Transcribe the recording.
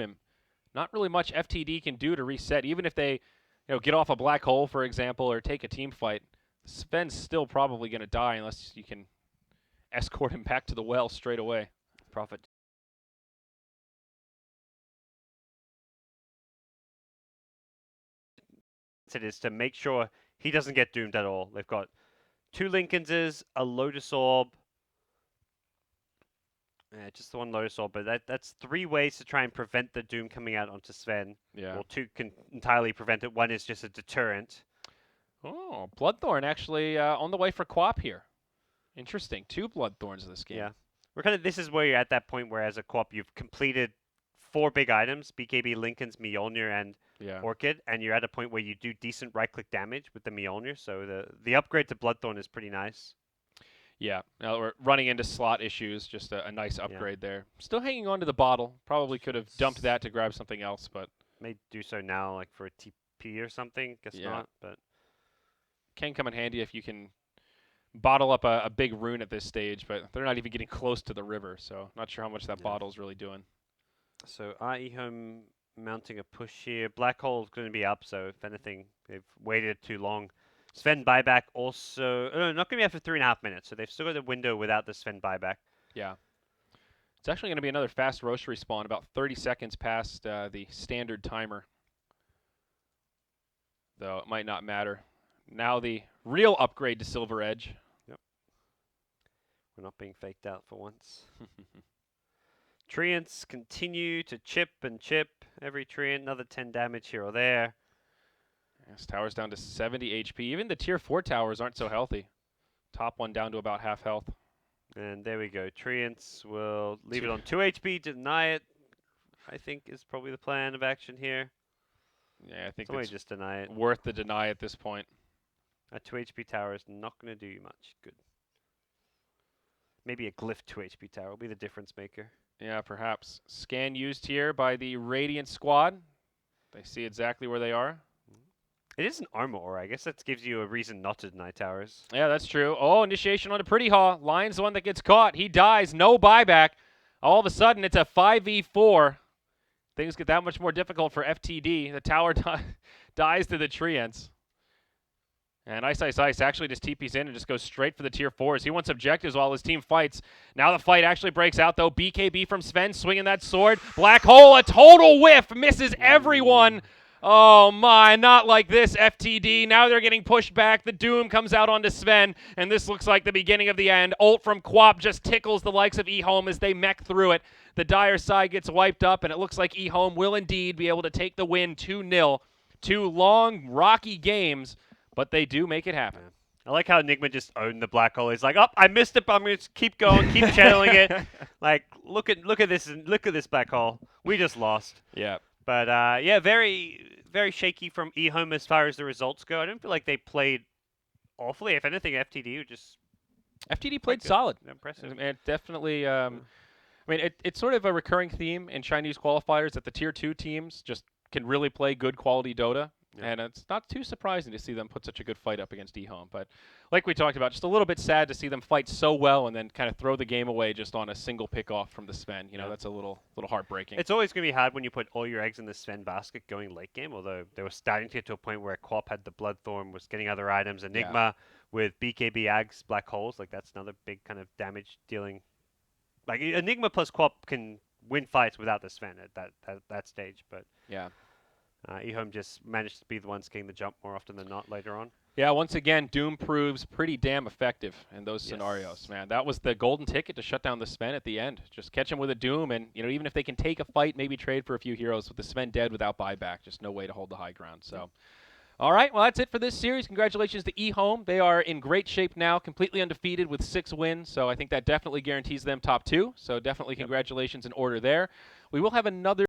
him. Not really much FTD can do to reset, even if they get off a black hole, for example, or take a team fight. Sven's still probably going to die unless you can escort him back to the well straight away. Profit. It is to make sure he doesn't get doomed at all. They've got 2 Lincolnses, a Lotus Orb. Yeah, just the one Lotus Orb, but that's 3 ways to try and prevent the doom coming out onto Sven. Yeah. Well, 2 can entirely prevent it. 1 is just a deterrent. Oh, Bloodthorn actually on the way for Quap here. Interesting. 2 Bloodthorns in this game. Yeah. This is where you're at that point where as a co-op you've completed 4 big items, BKB, Lincoln's, Mjolnir, and Orchid, and you're at a point where you do decent right-click damage with the Mjolnir, so the upgrade to Bloodthorn is pretty nice. Yeah, now we're running into slot issues, just a nice upgrade there. Still hanging on to the bottle. Probably could have dumped that to grab something else, but... May do so now, like for a TP or something, guess not, but... Can come in handy if you can bottle up a big rune at this stage, but they're not even getting close to the river, so not sure how much that bottle's really doing. So EHOME mounting a push here. Black Hole's going to be up, so if anything, they've waited too long. Sven buyback also... Oh, no, not going to be after 3.5 minutes, so they've still got a window without the Sven buyback. Yeah. It's actually going to be another fast Rosh respawn, about 30 seconds past the standard timer. Though it might not matter. Now the real upgrade to Silver Edge. Yep. We're not being faked out for once. Treants continue to chip and chip. Every Treant, another 10 damage here or there. Yes, tower's down to 70 HP. Even the tier 4 towers aren't so healthy. Top one down to about half health. And there we go. Treants will leave it on 2 HP, deny it. I think is probably the plan of action here. Yeah, I think Somebody it's just deny it. Worth the deny at this point. A 2 HP tower is not going to do you much good. Maybe a glyph 2 HP tower will be the difference maker. Yeah, perhaps. Scan used here by the Radiant squad. They see exactly where they are. It is an armor ore. I guess that gives you a reason not to deny towers. Yeah, that's true. Oh, initiation on a Pretty Haw. Lion's the one that gets caught. He dies. No buyback. All of a sudden, it's a 5v4. Things get that much more difficult for FTD. The tower dies to the Treants. And Ice actually just TPs in and just goes straight for the tier 4s. He wants objectives while his team fights. Now the fight actually breaks out, though. BKB from Sven swinging that sword. Black hole, a total whiff. Misses everyone. Oh, my. Not like this, FTD. Now they're getting pushed back. The Doom comes out onto Sven, and this looks like the beginning of the end. Ult from Quap just tickles the likes of EHOME as they mech through it. The dire side gets wiped up, and it looks like EHOME will indeed be able to take the win 2-0. 2 long, rocky games. But they do make it happen. I like how Enigma just owned the black hole. He's like, oh, I missed it, but I'm going to keep going, keep channeling it. Like, look at this black hole. We just lost. Yeah. But yeah, very, very shaky from EHOME as far as the results go. I don't feel like they played awfully. If anything, FTD just... FTD played solid. Impressive. And definitely, I mean, it's sort of a recurring theme in Chinese qualifiers that the tier 2 teams just can really play good quality Dota. Yeah. And it's not too surprising to see them put such a good fight up against EHOME. But like we talked about, just a little bit sad to see them fight so well and then kind of throw the game away just on a single pick-off from the Sven. You know, that's a little heartbreaking. It's always going to be hard when you put all your eggs in the Sven basket going late game, although they were starting to get to a point where Quap had the Bloodthorn, was getting other items. Enigma with BKB Ags, Black Holes, like that's another big kind of damage dealing. Like Enigma plus Quap can win fights without the Sven at that stage, but... Yeah. EHOME just managed to be the ones getting the jump more often than not later on. Yeah, once again, Doom proves pretty damn effective in those scenarios, man. That was the golden ticket to shut down the Sven at the end. Just catch him with a Doom, and even if they can take a fight, maybe trade for a few heroes with the Sven dead without buyback. Just no way to hold the high ground. So, all right, well, that's it for this series. Congratulations to EHOME. They are in great shape now, completely undefeated with 6 wins. So I think that definitely guarantees them top 2. So definitely congratulations in order there. We will have another